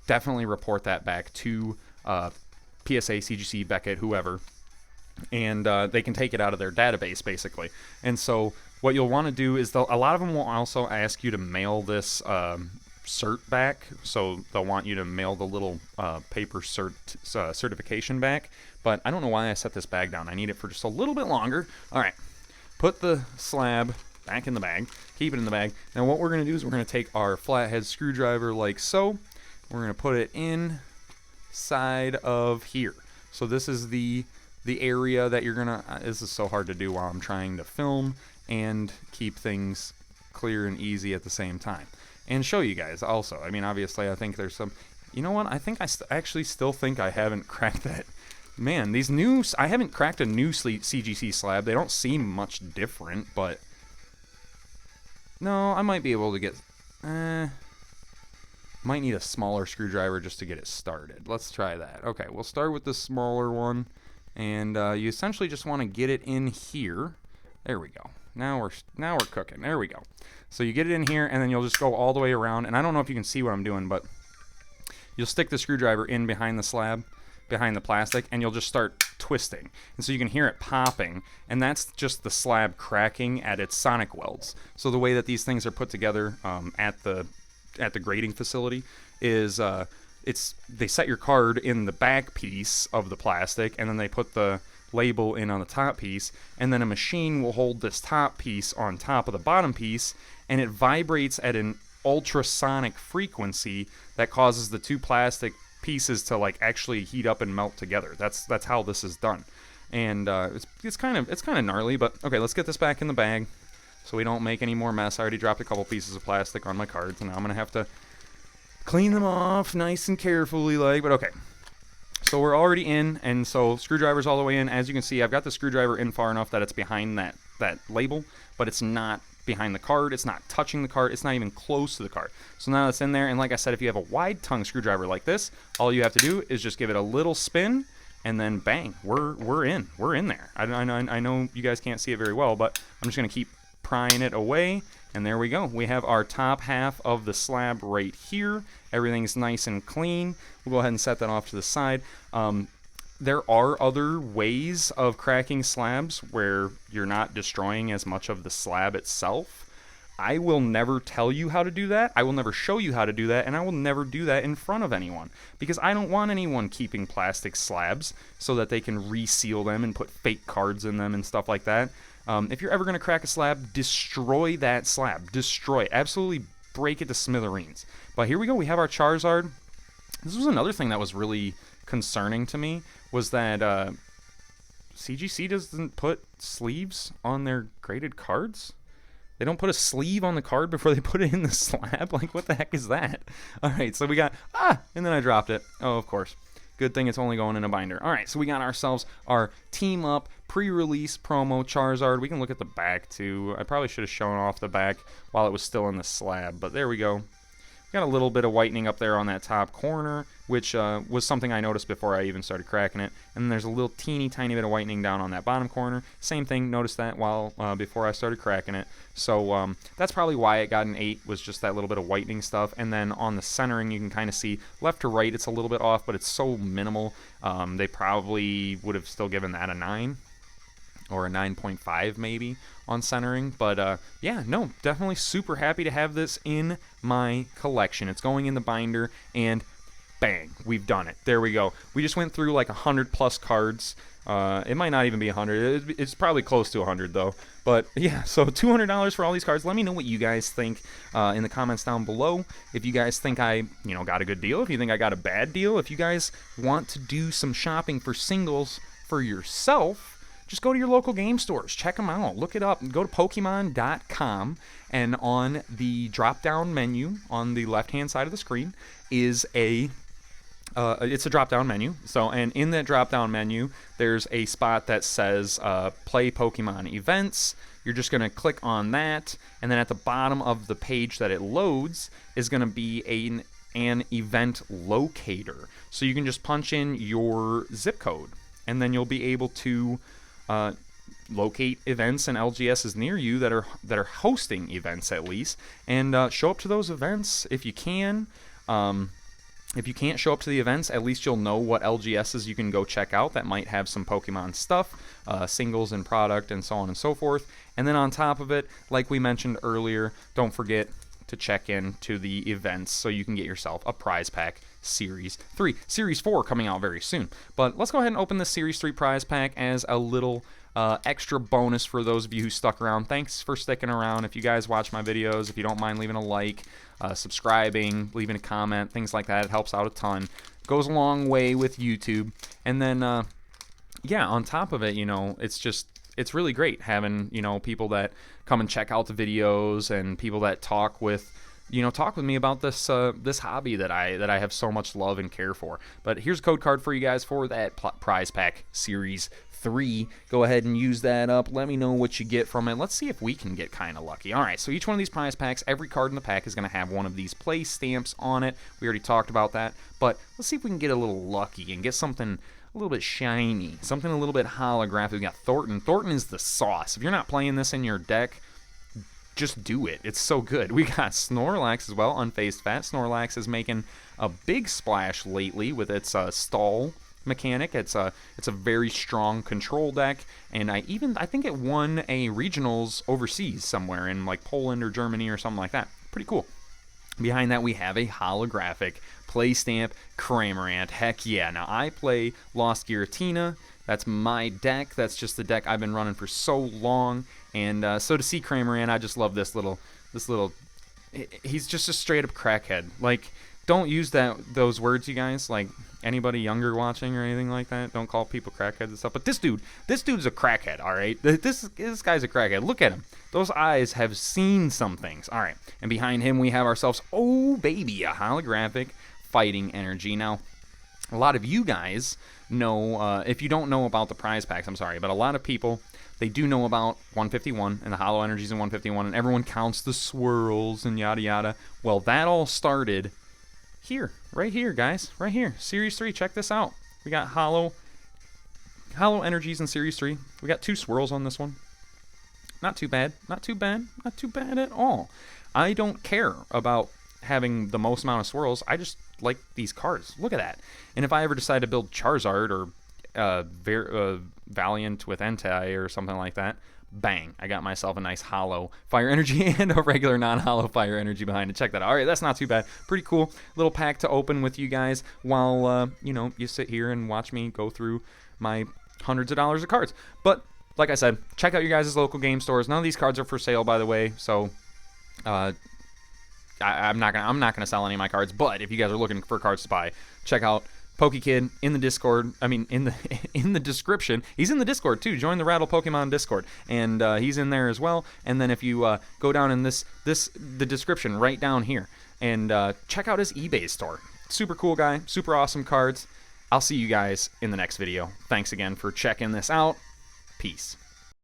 definitely report that back to PSA, CGC, Beckett, whoever, and they can take it out of their database, basically. And so what you'll want to do is, a lot of them will also ask you to mail this cert back, so they'll want you to mail the little paper certification back, but I don't know why I set this bag down. I need it for just a little bit longer. All right, put the slab back in the bag, keep it in the bag. Now what we're going to do is we're going to take our flathead screwdriver like so. We're going to put it inside of here. So this is the area that you're gonna, this is so hard to do while I'm trying to film and keep things clear and easy at the same time, and show you guys also. I mean, obviously I think there's some, you know what, I think I actually still think I haven't cracked that. Man, these new, I haven't cracked a new CGC slab. They don't seem much different, but no, I might be able to get, might need a smaller screwdriver just to get it started. Let's try that. Okay, we'll start with the smaller one, and you essentially just want to get it in here. There we go. Now we're cooking. There we go. So you get it in here, and then you'll just go all the way around. And I don't know if you can see what I'm doing, but you'll stick the screwdriver in behind the slab, behind the plastic, and you'll just start twisting. And so you can hear it popping, and that's just the slab cracking at its sonic welds. So the way that these things are put together at the grading facility is they set your card in the back piece of the plastic, and then they put the label in on the top piece, and then a machine will hold this top piece on top of the bottom piece, and it vibrates at an ultrasonic frequency that causes the two plastic pieces to like actually heat up and melt together. That's how this is done, and it's kind of gnarly. But okay, let's get this back in the bag so we don't make any more mess. I already dropped a couple pieces of plastic on my cards, and now I'm gonna have to clean them off nice and carefully, like. But okay, so we're already in, and so screwdriver's all the way in. As you can see, I've got the screwdriver in far enough that it's behind that label, but it's not behind the card, it's not touching the card, it's not even close to the card. So now it's in there, and like I said, if you have a wide tongue screwdriver like this, all you have to do is just give it a little spin, and then bang, we're in there. I know you guys can't see it very well, but I'm just gonna keep prying it away, And there we go. We have our top half of the slab right here. Everything's nice and clean. We'll go ahead and set that off to the side. There are other ways of cracking slabs where you're not destroying as much of the slab itself. I will never tell you how to do that. I will never show you how to do that, and I will never do that in front of anyone because I don't want anyone keeping plastic slabs so that they can reseal them and put fake cards in them and stuff like that. If you're ever going to crack a slab, destroy that slab. Destroy. Absolutely break it to smithereens. But here we go. We have our Charizard. This was another thing that was really concerning to me, was that CGC doesn't put sleeves on their graded cards. They don't put a sleeve on the card before they put it in the slab. Like, what the heck is that? All right, so we got, and then I dropped it. Oh, of course. Good thing it's only going in a binder. All right, so we got ourselves our Team Up pre-release promo Charizard. We can look at the back, too. I probably should have shown off the back while it was still in the slab, but there we go. Got a little bit of whitening up there on that top corner, which was something I noticed before I even started cracking it. And then there's a little teeny tiny bit of whitening down on that bottom corner. Same thing, noticed that while before I started cracking it. So that's probably why it got an 8, was just that little bit of whitening stuff. And then on the centering, you can kind of see left to right, it's a little bit off, but it's so minimal. They probably would have still given that a 9. Or a 9.5 maybe on centering. But yeah, no, definitely super happy to have this in my collection. It's going in the binder, and bang, we've done it. There we go. We just went through like 100 plus cards. It might not even be 100. It's probably close to 100 though. But yeah, so $200 for all these cards. Let me know what you guys think in the comments down below. If you guys think I, got a good deal. If you think I got a bad deal. If you guys want to do some shopping for singles for yourself, just go to your local game stores. Check them out. Look it up. Go to Pokemon.com, and on the drop-down menu on the left-hand side of the screen is it's a drop-down menu. So, and in that drop-down menu, there's a spot that says Play Pokemon Events. You're just going to click on that, and then at the bottom of the page that it loads is going to be an event locator. So you can just punch in your zip code, and then you'll be able to locate events and LGSs near you that are hosting events, at least, and show up to those events if you can. If you can't show up to the events, at least you'll know what LGSs you can go check out that might have some Pokemon stuff, singles and product, and so on and so forth. And then on top of it, like we mentioned earlier, don't forget to check in to the events so you can get yourself a prize pack Series 3. Series 4 coming out very soon. But let's go ahead and open this Series 3 prize pack as a little extra bonus for those of you who stuck around. Thanks for sticking around. If you guys watch my videos, if you don't mind leaving a like, subscribing, leaving a comment, things like that, it helps out a ton. Goes a long way with YouTube. And then, yeah, on top of it, it's really great having, people that come and check out the videos and people that talk with me about this this hobby that I have so much love and care for. But here's a code card for you guys for that prize pack Series 3. Go ahead and use that up. Let me know what you get from it. Let's see if we can get kind of lucky. All right, so each one of these prize packs, every card in the pack is going to have one of these play stamps on it. We already talked about that, but let's see if we can get a little lucky and get something a little bit shiny, something a little bit holographic. We got Thornton. Thornton is the sauce. If you're not playing this in your deck, just do it. It's so good. We got Snorlax as well, Unfazed Fat. Snorlax is making a big splash lately with its stall mechanic. It's a very strong control deck, and I think it won a regionals overseas somewhere in like Poland or Germany or something like that. Pretty cool. Behind that, we have a holographic play stamp Cramorant. Heck yeah. Now, I play Lost Giratina. That's my deck. That's just the deck I've been running for so long. And so to see Cramorant, I just love this little. He's just a straight up crackhead. Like, don't use those words, you guys. Like, anybody younger watching or anything like that, don't call people crackheads and stuff. But this dude's a crackhead, all right? This guy's a crackhead. Look at him. Those eyes have seen some things. All right. And behind him, we have ourselves, oh, baby, a holographic Fighting Energy. Now, a lot of you guys know, if you don't know about the prize packs, I'm sorry, but a lot of people, they do know about 151 and the Hollow Energies in 151, and everyone counts the swirls and yada yada. Well, that all started here, right here, guys, right here. Series 3, check this out. We got Hollow Energies in Series 3. We got 2 swirls on this one. not too bad, not too bad, not too bad at all. I don't care about having the most amount of swirls. I just like these cards. Look at that. And if I ever decide to build Charizard or Valiant with Entei or something like that, bang, I got myself a nice hollow fire energy and a regular non-hollow fire energy behind it. Check that out. All right, that's not too bad. Pretty cool little pack to open with you guys while, you know, you sit here and watch me go through my hundreds of dollars of cards. But like I said, check out your guys' local game stores. None of these cards are for sale, by the way, so I'm not gonna sell any of my cards. But if you guys are looking for cards to buy, check out PokeKid in the Discord. I mean, in the description. He's in the Discord too. Join the Rattle Pokemon Discord, and he's in there as well. And then if you go down in the description right down here, and check out his eBay store. Super cool guy. Super awesome cards. I'll see you guys in the next video. Thanks again for checking this out. Peace.